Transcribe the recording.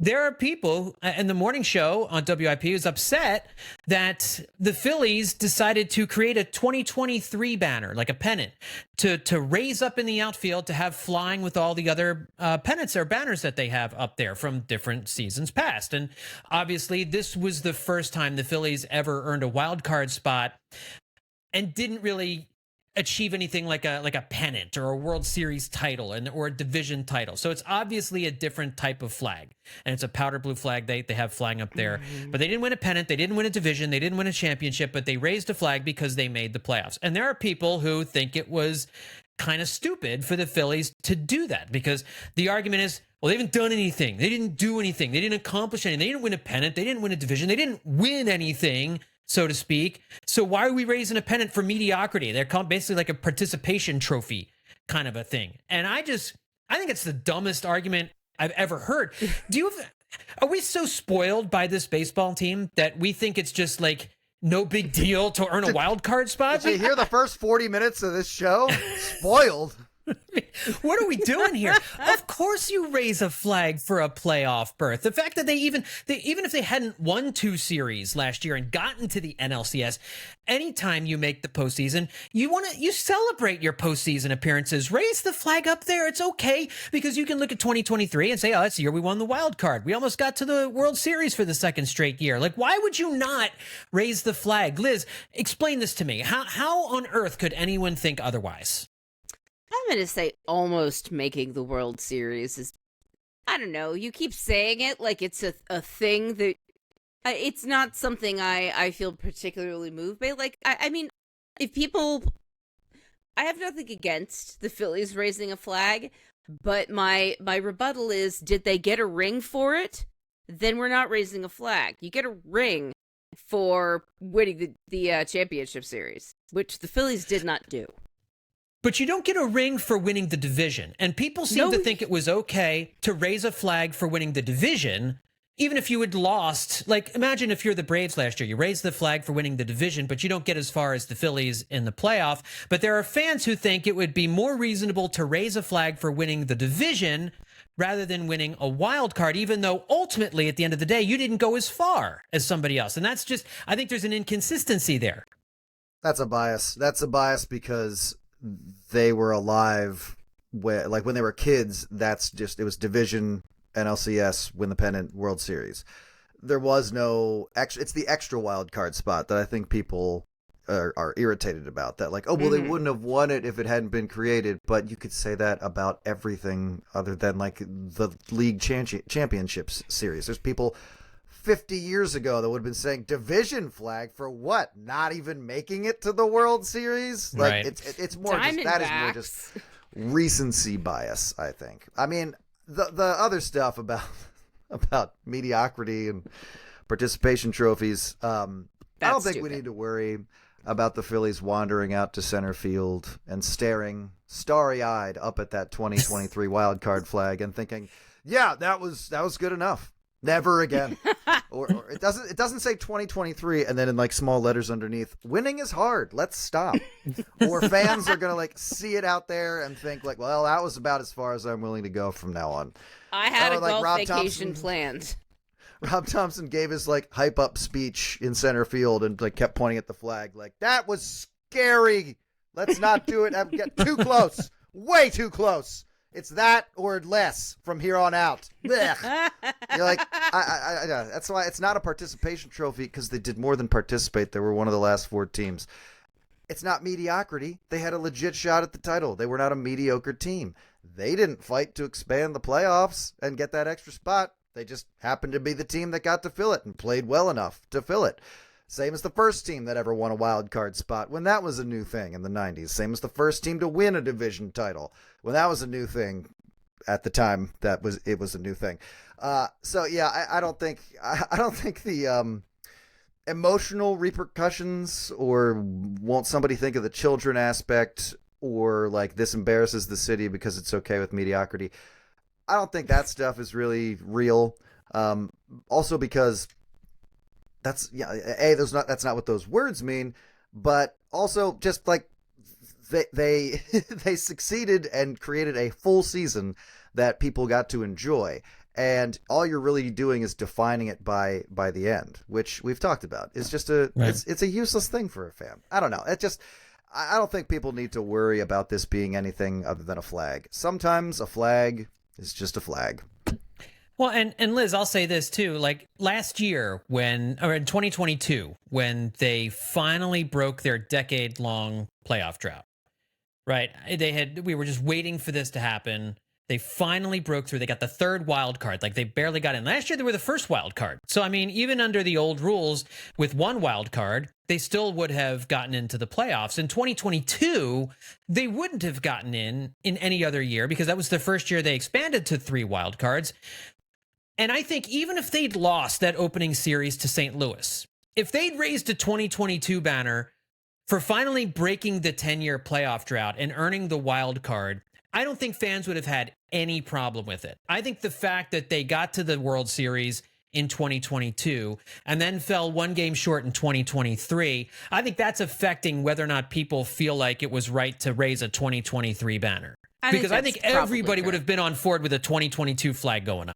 there are people in the morning show on WIP who's upset that the Phillies decided to create a 2023 banner, like a pennant, to raise up in the outfield to have flying with all the other pennants or banners that they have up there from different seasons past. And obviously, this was the first time the Phillies ever earned a wild card spot and didn't really achieve anything like a pennant or a World Series title or a division title. So it's obviously a different type of flag, and it's a powder blue flag they have flying up there. But they didn't win a pennant, they didn't win a division, they didn't win a championship, but they raised a flag because they made the playoffs. And there are people who think it was kind of stupid for the Phillies to do that, because the argument is, well, they haven't done anything, they didn't do anything, they didn't accomplish anything, they didn't win a pennant, they didn't win a division, they didn't win anything, so to speak. So why are we raising a pennant for mediocrity? They're basically like a participation trophy kind of a thing. And I think it's the dumbest argument I've ever heard. Are we so spoiled by this baseball team that we think it's just like no big deal to earn a wild card spot? Did you hear the first 40 minutes of this show? Spoiled. What are we doing here? Of course you raise a flag for a playoff berth. The fact that they even if they hadn't won 2 series last year and gotten to the NLCS, anytime you make the postseason, you celebrate your postseason appearances. Raise the flag up there. It's okay, because you can look at 2023 and say, oh, that's the year we won the wild card. We almost got to the World Series for the second straight year. Like, why would you not raise the flag? Liz, explain this to me. How on earth could anyone think otherwise? I'm going to say almost making the World Series is, I don't know, you keep saying it like it's a thing that, it's not something I feel particularly moved by. Like, I mean, if people, I have nothing against the Phillies raising a flag, but my rebuttal is, did they get a ring for it? Then we're not raising a flag. You get a ring for winning the championship series, which the Phillies did not do. But you don't get a ring for winning the division. And people seem to think it was okay to raise a flag for winning the division, even if you had lost. Like, imagine if you're the Braves last year. You raise the flag for winning the division, but you don't get as far as the Phillies in the playoff. But there are fans who think it would be more reasonable to raise a flag for winning the division rather than winning a wild card, even though ultimately, at the end of the day, you didn't go as far as somebody else. And that's just, I think there's an inconsistency there. That's a bias. That's a bias because they were alive when they were kids. It was division, NLCS, win the pennant, World Series. There was no extra. It's the extra wild card spot that I think people are irritated about. That, like, oh, well, they wouldn't have won it if it hadn't been created. But you could say that about everything other than like the league championships series. There's people 50 years ago that would have been saying division flag for what? Not even making it to the World Series? Like, right. It's more just, that is more just recency bias, I think. I mean, the other stuff about mediocrity and participation trophies, I don't think we need to worry about the Phillies wandering out to center field and staring starry-eyed up at that 2023 wild card flag and thinking, yeah, that was good enough. Never again. or it doesn't say 2023 and then in like small letters underneath, winning is hard, let's stop. Or fans are gonna like see it out there and think like, well, that was about as far as I'm willing to go from now on. I had a golf vacation planned. Rob Thompson gave his like hype up speech in center field and like kept pointing at the flag like, that was scary, let's not do it, I'm getting too close, way too close. It's that or less from here on out. Blech. You're like, I that's why it's not a participation trophy, because they did more than participate. They were one of the last 4 teams. It's not mediocrity. They had a legit shot at the title. They were not a mediocre team. They didn't fight to expand the playoffs and get that extra spot. They just happened to be the team that got to fill it and played well enough to fill it. Same as the first team that ever won a wild card spot when that was a new thing in the 90s. Same as the first team to win a division title when that was a new thing at the time it was a new thing. So yeah, I don't think the emotional repercussions or won't somebody think of the children aspect or like this embarrasses the city because it's okay with mediocrity. I don't think that stuff is really real. Also because that's that's not what those words mean, but also just like they succeeded and created a full season that people got to enjoy. and all you're really doing is defining it by the end, which we've talked about. It's just it's a useless thing for a fan. I don't know. I don't think people need to worry about this being anything other than a flag. Sometimes a flag is just a flag. Well, and Liz, I'll say this too. Like last year, or in 2022, when they finally broke their decade-long playoff drought, right? We were just waiting for this to happen. They finally broke through. They got the third wild card. Like they barely got in. Last year, they were the first wild card. So, I mean, even under the old rules with one wild card, they still would have gotten into the playoffs. In 2022, they wouldn't have gotten in any other year because that was the first year they expanded to 3 wild cards. And I think even if they'd lost that opening series to St. Louis, if they'd raised a 2022 banner for finally breaking the 10-year playoff drought and earning the wild card, I don't think fans would have had any problem with it. I think the fact that they got to the World Series in 2022 and then fell 1 game short in 2023, I think that's affecting whether or not people feel like it was right to raise a 2023 banner. Because I think everybody would have been on board with a 2022 flag going up.